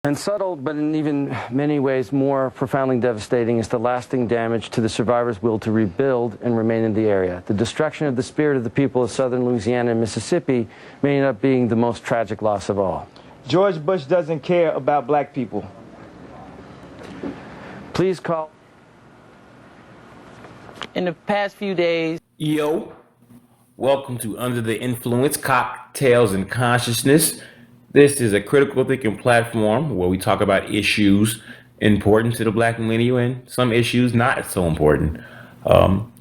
And subtle, but in even many ways more profoundly devastating, is the lasting damage to the survivors' will to rebuild and remain in the area. The destruction of the spirit of the people of southern Louisiana and Mississippi may end up being the most tragic loss of all. George Bush doesn't care about black people. Please call. In the past few days. Yo, welcome to Under the Influence, Cocktails and Consciousness. This is a critical thinking platform where we talk about issues important to the black millennial and some issues not so important.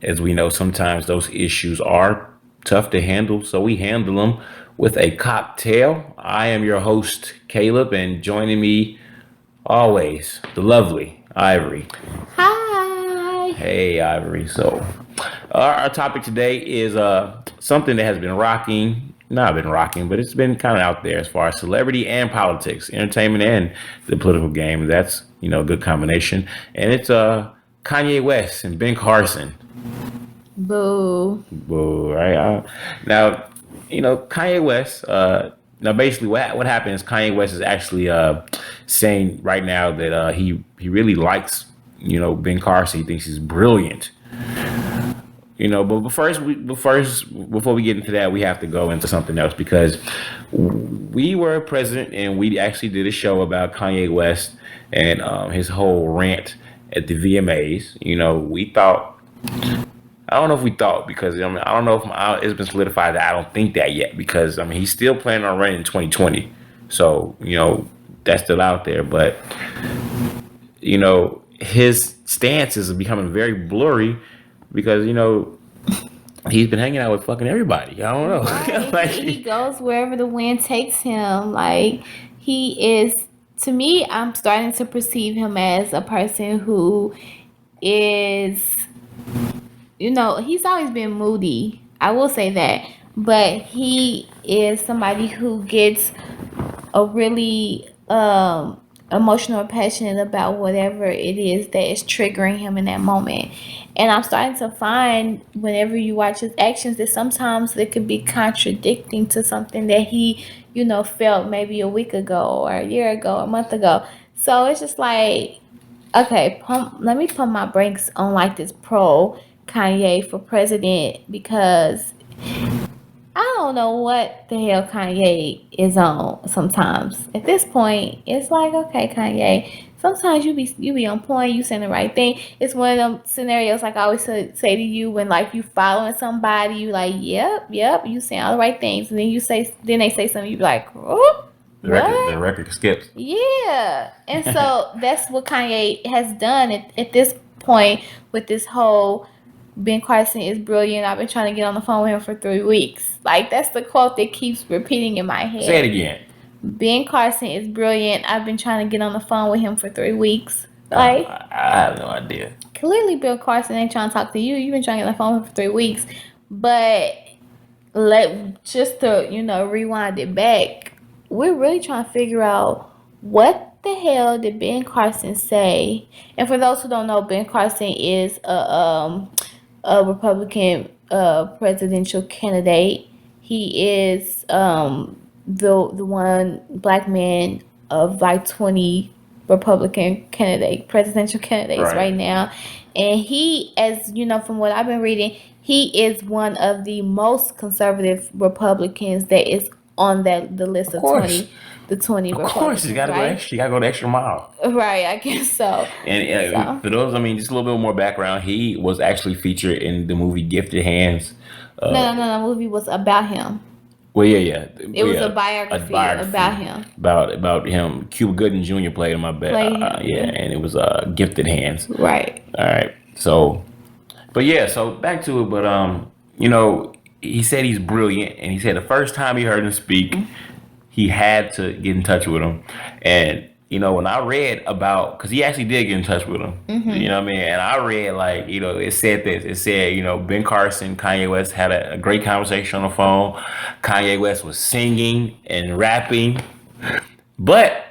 As we know, sometimes those issues are tough to handle, so we handle them with a cocktail. I am your host, Caleb, and joining me always, the lovely Ivory. Hi. Hey, Ivory. So our topic today is something that has been not been rocking, but it's been kind of out there as far as celebrity and politics, entertainment and the political game. That's, a good combination. And it's Kanye West and Ben Carson. Boo. Boo, right? Now, Kanye West, now basically what happened is Kanye West is actually saying right now that he really likes, Ben Carson. He thinks he's brilliant. But first, before we get into that, we have to go into something else, because we were president and we actually did a show about Kanye West and his whole rant at the VMAs. We thought, I don't know if we thought, because I don't know if it's been solidified that I don't think that yet, because he's still planning on running in 2020, so that's still out there, but his stance is becoming very blurry. Because, he's been hanging out with fucking everybody. I don't know. Right. He goes wherever the wind takes him. Like, he is, to me, I'm starting to perceive him as a person who is, he's always been moody. I will say that. But he is somebody who gets a really emotional or passionate about whatever it is that is triggering him in that moment. And I'm starting to find, whenever you watch his actions, that sometimes they could be contradicting to something that he, felt maybe a week ago or a year ago, a month ago. So it's just like, okay, let me pump my brakes on like this pro Kanye for president, because I don't know what the hell Kanye is on sometimes. At this point, it's like, okay, Kanye, sometimes you be on point, you saying the right thing. It's one of them scenarios, like I always say to you, when like you following somebody, you like, yep, you saying all the right things, and then they say something, you be like, oh, the record skips. Yeah. And so that's what Kanye has done at this point with this whole Ben Carson is brilliant. I've been trying to get on the phone with him for 3 weeks. Like, that's the quote that keeps repeating in my head. Say it again. Ben Carson is brilliant. I've been trying to get on the phone with him for 3 weeks. Like, I have no idea. Clearly, Bill Carson ain't trying to talk to you. You've been trying to get on the phone with him for 3 weeks. But just to, rewind it back, we're really trying to figure out what the hell did Ben Carson say. And for those who don't know, Ben Carson is a Republican presidential candidate. He is the one black man of like 20 Republican presidential candidates right now. And he, as from what I've been reading, he is one of the most conservative Republicans that is on the list of 20. The 20 Of Republicans. Of course, you gotta go the extra mile. Right, I guess so. And for those, just a little bit more background. He was actually featured in the movie Gifted Hands. No. The movie was about him. Well, yeah. It was a biography about him. About him. Cuba Gooding Jr. played him, I bet. And it was Gifted Hands. Right. All right. So back to it. But he said he's brilliant, and he said the first time he heard him speak, he had to get in touch with him. And when I read about, because he actually did get in touch with him, you know what I mean? And I read, like, it said this. It said, Ben Carson, Kanye West had a great conversation on the phone. Kanye West was singing and rapping. But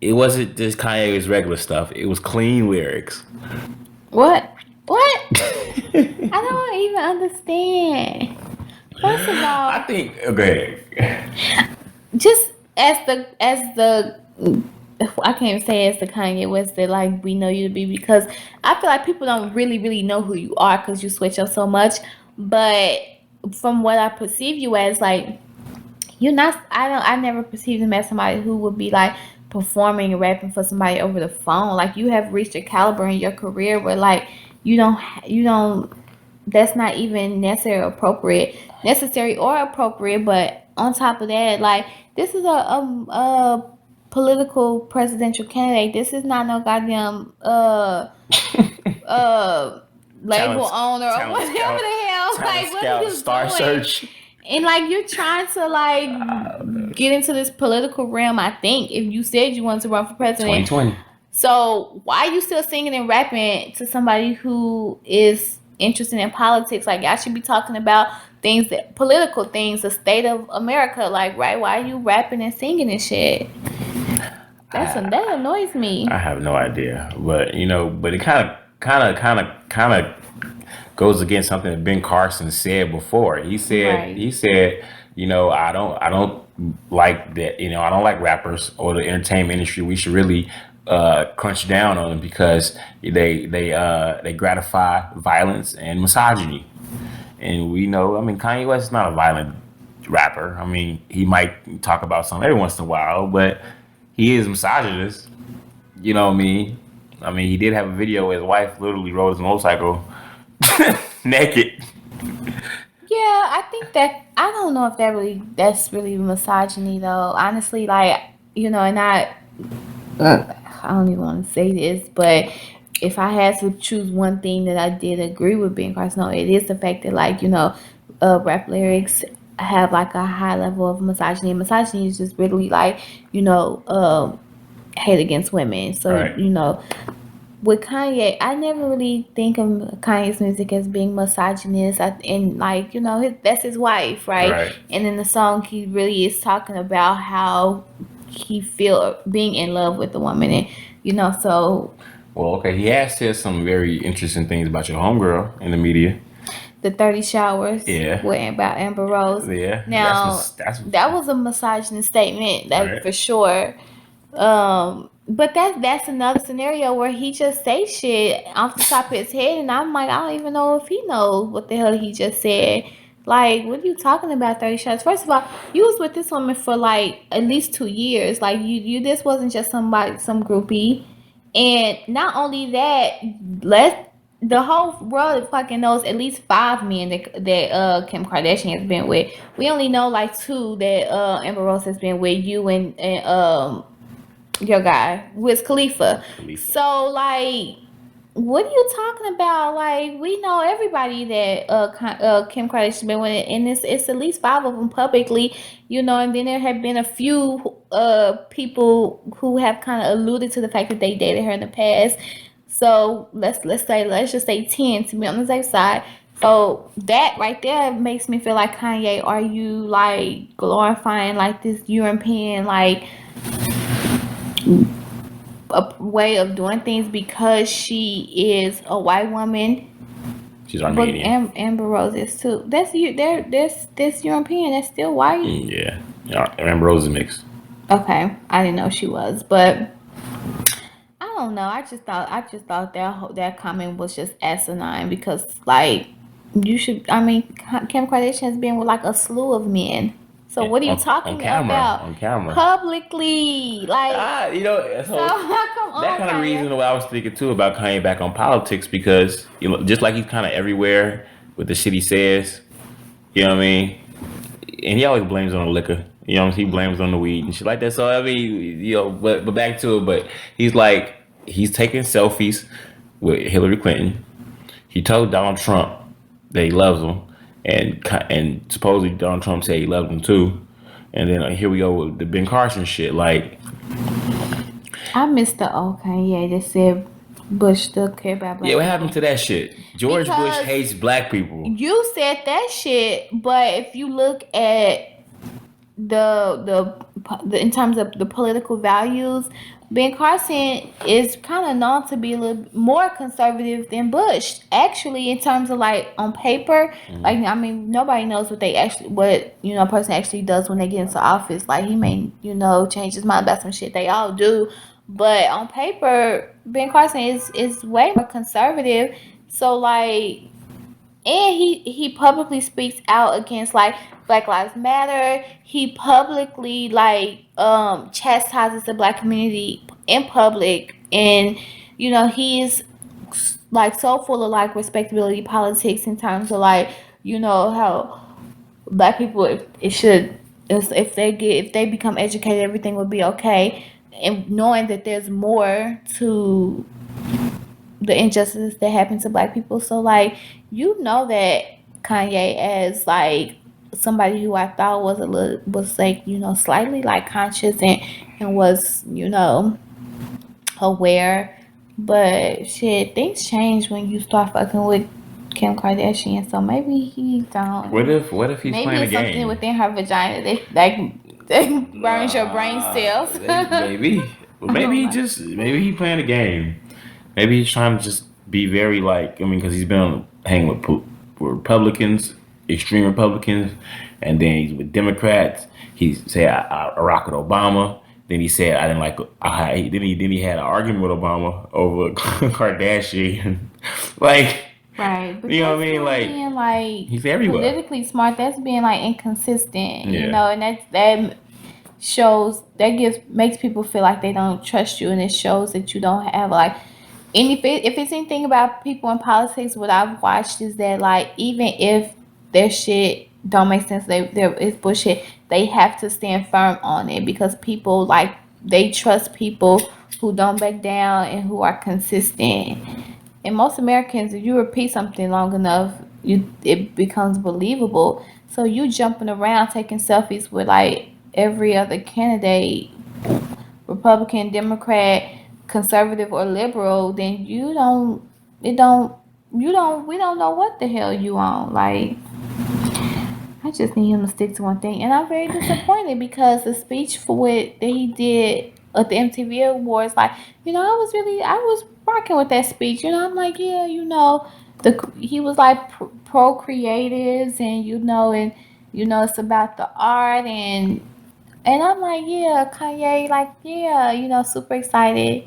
it wasn't just Kanye's regular stuff. It was clean lyrics. What? I don't even understand. First of all, I think, okay. Just as the I can't even say it's the Kanye West that like we know you to be, because I feel like people don't really know who you are because you switch up so much. But from what I perceive you as, like, you're not. I never perceived him as somebody who would be like performing and rapping for somebody over the phone. Like, you have reached a caliber in your career where like you don't. That's not even necessary or appropriate. But on top of that, like, this is a political presidential candidate. This is not no goddamn uh label owner or whatever the hell. Like, what are you Star doing? Search. And like, you're trying to like get into this political realm. I think if you said you wanted to run for president, 2020. so why are you still singing and rapping to somebody who is interested in politics? Like, y'all should be talking about things, that political things, the state of America. Like, right? Why are you rapping and singing and shit? That annoys me. I have no idea, but but it kind of goes against something that Ben Carson said before. He said, Right. I don't like that. I don't like rappers or the entertainment industry. We should really crunch down on them because they gratify violence and misogyny. And we know, I mean, Kanye West is not a violent rapper. I mean, he might talk about something every once in a while, but he is misogynist. You know what I mean? I mean, he did have a video where his wife literally rode his motorcycle naked. Yeah, I think that, I don't know if that's really misogyny though. Honestly, like, and I don't even want to say this, but if I had to choose one thing that I did agree with Ben Carson, it is the fact that, like, rap lyrics have like a high level of misogyny. Misogyny is just really like, hate against women. So, Right. With Kanye, I never really think of Kanye's music as being misogynist. And like, that's his wife, right? Right. And in the song, he really is talking about how he feel being in love with the woman, and so Well, okay, he has said some very interesting things about your homegirl in the media. the 30 showers, Yeah. about Amber Rose. Yeah. Now that's that was a misogynist statement, that Right. for sure. But that's another scenario where he just say shit off the top of his head, and I'm like, I don't even know if he knows what the hell he just said. Like, what are you talking about, 30 shots? First of all, you was with this woman for like at least 2 years. Like, you this wasn't just some groupie. And not only that, the whole world fucking knows at least 5 men that Kim Kardashian has been with. We only know like 2 that Amber Rose has been with, you and your guy, Wiz Khalifa. So like, what are you talking about? Like, we know everybody that Kim Kardashian been with, and it's at least 5 of them publicly, and then there have been a few people who have kind of alluded to the fact that they dated her in the past. So let's just say 10 to be on the safe side. So that right there makes me feel like, Kanye, are you like glorifying like this European like a way of doing things because she is a white woman? She's But Armenian. Amber Rose is too. That's you. This European. That's still white. Yeah. Amber Rose is mixed. Okay, I didn't know she was, but I don't know. I just thought that comment was just asinine, because like, you should. I mean, Kim Kardashian has been with like a slew of men. So what are you talking on camera, about? On camera. Publicly, like. So Come on, that kind of Kanye. reason why I was thinking too about Kanye back on politics, because just like he's kind of everywhere with the shit he says, you know what I mean, and he always blames on the liquor, he blames on the weed and shit like that. So I mean, but back to it, but he's taking selfies with Hillary Clinton. He told Donald Trump that he loves him, and supposedly Donald Trump said he loved him too. And then here we go with the Ben Carson shit. Like, I missed the Kanye that said Bush still care about black yeah, what people. happened to that shit? George Bush Because hates black people. You said that shit, but if you look at the in terms of the political values, Ben Carson is kind of known to be a little more conservative than Bush. Actually, in terms of like on paper, like I mean, nobody knows what a person actually does when they get into office. Like he may change his mind about some shit. They all do, but on paper, Ben Carson is way more conservative. So like, and he publicly speaks out against like Black Lives Matter. He publicly like chastises the black community in public, and he's like so full of like respectability politics in terms of like how black people, if they become educated, everything will be okay, and knowing that there's more to the injustices that happen to black people. So like that Kanye, as like somebody who I thought was like slightly like conscious and was aware, but shit, things change when you start fucking with Kim Kardashian. So maybe he don't. What if he's Maybe playing a it's something game? within her vagina that burns your brain cells. Maybe. Well, maybe he playing a game. Maybe he's trying to just be very like, I mean, because he's been hanging with Republicans, extreme Republicans, and then he's with Democrats. He said I rock with Obama. Then he said I didn't like. Then he had an argument with Obama over Kardashian. Like, Right. But you know what I that's mean? not Like, being like he's everywhere. politically smart. That's being like inconsistent, Yeah. and that makes people feel like they don't trust you, and it shows that you don't have like if it's anything about people in politics, what I've watched is that like even if their shit don't make sense, it's bullshit. They have to stand firm on it because people like they trust people who don't back down and who are consistent. And most Americans, if you repeat something long enough, it becomes believable. So you jumping around taking selfies with like every other candidate, Republican, Democrat, conservative or liberal, then we don't know what the hell you on. Like, I just need him to stick to one thing. And I'm very disappointed because the speech that he did at the MTV Awards, like, I was rocking with that speech. I'm like, yeah, he was like pro creatives and, it's about the art and I'm like, yeah, Kanye, like, yeah, super excited.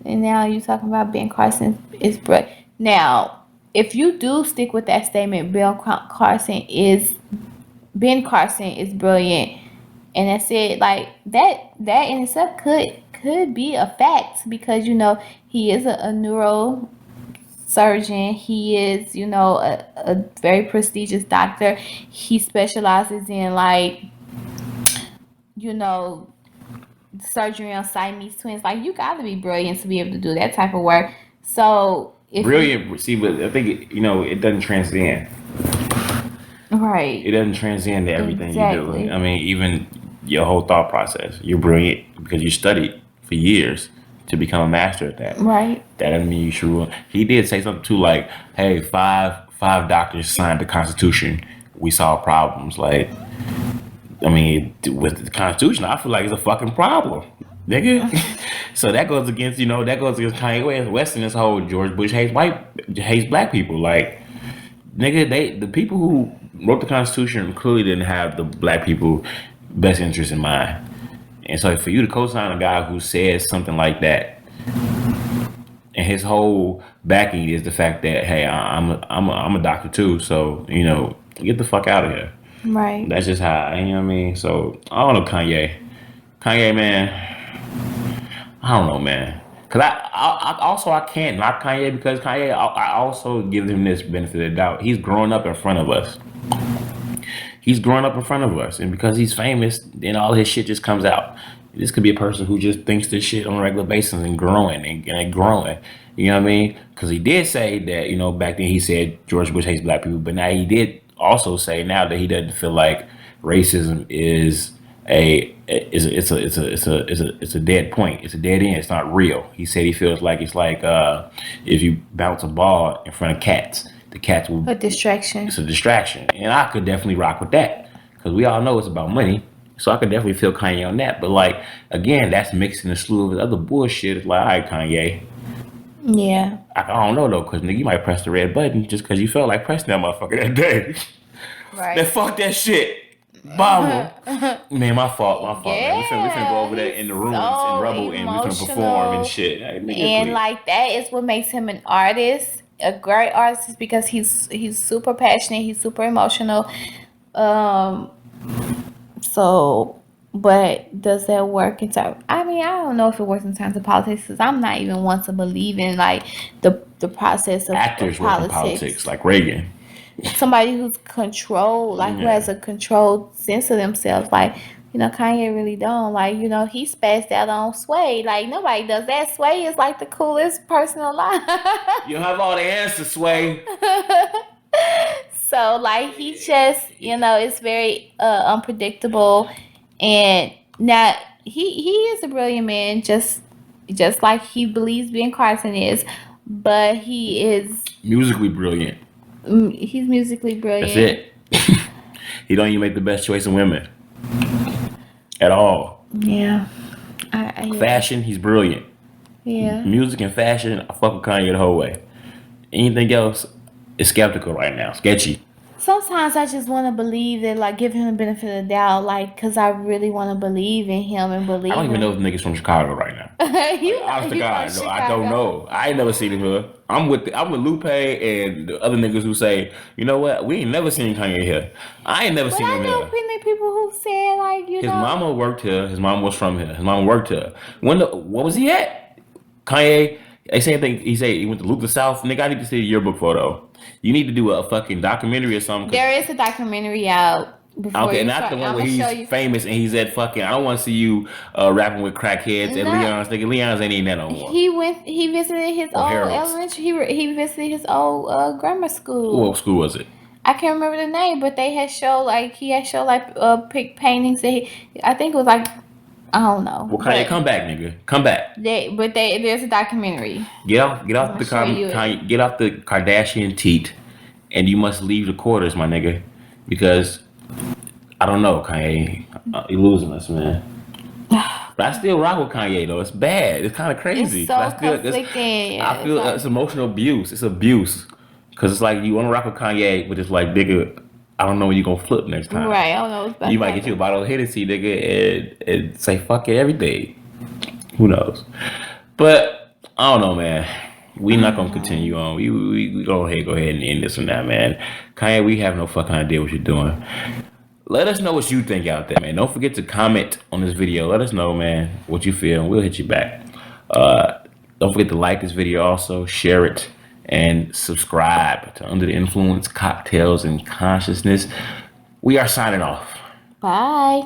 And now you talking about Ben Carson is brilliant. Now, if you do stick with that statement, Ben Carson is brilliant, and that's it. Like that in itself could be a fact because he is a neurosurgeon. He is a very prestigious doctor. He specializes in like surgery on Siamese twins. Like you got to be brilliant to be able to do that type of work. So Brilliant. See, but I think it doesn't transcend. Right. It doesn't transcend to everything Exactly. you do. I mean, even your whole thought process. You're brilliant because you studied for years to become a master at that. Right. That doesn't mean you should rule. He did say something too, like, "Hey, five doctors signed the Constitution. We saw problems." Like, I mean, with the Constitution, I feel like it's a fucking problem, nigga. So that goes against Kanye West and this whole George Bush hates black people. Like, nigga, the people who wrote the Constitution clearly didn't have the black people best interest in mind. And so for you to co-sign a guy who says something like that, and his whole backing is the fact that, hey, I'm a doctor too, so get the fuck out of here. Right. That's just how, you know what I mean? So I don't know, Kanye, man. I don't know, man. Cause I can't knock Kanye because Kanye, I also give him this benefit of the doubt. He's growing up in front of us. And because he's famous, then all his shit just comes out. This could be a person who just thinks this shit on a regular basis and growing and growing. You know what I mean? Because he did say that, back then he said George Bush hates black people, but now he did also say now that he doesn't feel like racism is a dead point. It's a dead end. It's not real. He said he feels like it's like if you bounce a ball in front of cats, the cats will. A distraction. It's a distraction, and I could definitely rock with that because we all know it's about money, So I could definitely feel Kanye on that. But like again, that's mixing a slew of his other bullshit. It's like, all right, Kanye. Yeah. I don't know though, cause nigga, you might press the red button just cause you felt like pressing that motherfucker that day. Right. Then fuck that shit. Bomber. Man, my fault, man. We finna go over there in the ruins so and rubble and we finna perform and shit. Like, nigga, And please. like that is what makes him an artist, a great artist, is because he's super passionate, he's super emotional. So, but does that work in terms? I mean, I don't know if it works in terms of politics because I'm not even one to believe in like the process of Actors work in politics like Reagan. Somebody who's controlled, like who has a controlled sense of themselves, like Kanye really don't. Like he spazzed out on Sway. Like nobody does that. Sway is like the coolest person alive. You don't have all the answers, Sway. So like he just it's very unpredictable, and now he is a brilliant man, just like he believes Ben Carson is, but he is Musically brilliant. he's musically brilliant. That's it. He don't even make the best choice of women at all. Yeah. I Fashion, he's brilliant. Yeah. Music and fashion, I fuck with Kanye the whole way. Anything else is skeptical right now. Sketchy. Sometimes I just want to believe that, like, give him the benefit of the doubt, like, because I really want to believe in him and believe. I don't even him. know if the nigga's from Chicago right now. Honest to God, no, I don't know. I ain't never seen him here. I'm with Lupe and the other niggas who say, you know what, we ain't never seen Kanye here. I ain't never seen him I know here. plenty of people who said, like, His mama worked here. His mama was from here. His mama worked here. What was he at? Kanye, they say he went to Luke the South. Nigga, I need to see a yearbook photo. You need to do a fucking documentary or something. There is a documentary out. Okay, not the one where he's famous and he's at fucking. I don't want to see you rapping with crackheads at Leon's. Nigga, Leon's ain't even that no more. He visited his old elementary. He visited his old grammar school. What school was it? I can't remember the name, but they had he had showed paintings that I think it was like, I don't know. Well, Kanye, come back, nigga. Come back. There's a documentary. Get off the Kardashian teat, and you must leave the quarters, my nigga, because I don't know, Kanye, you're losing us, man. But I still rock with Kanye though. It's bad. It's kind of crazy. It's so conflicting. I feel it's emotional abuse. It's abuse because it's like you want to rock with Kanye, but it's like, nigga, I don't know when you're gonna flip next time. Right, I don't know what's about You might get you a bottle of Hennessy, nigga, and say fuck it every day. Who knows? But I don't know, man. We not gonna continue on. We go ahead and end this one now, man. Kanye, we have no fucking idea what you're doing. Let us know what you think out there, man. Don't forget to comment on this video. Let us know, man, what you feel, and we'll hit you back. Don't forget to like this video also, share it, and subscribe to Under the Influence, Cocktails, and Consciousness. We are signing off. Bye.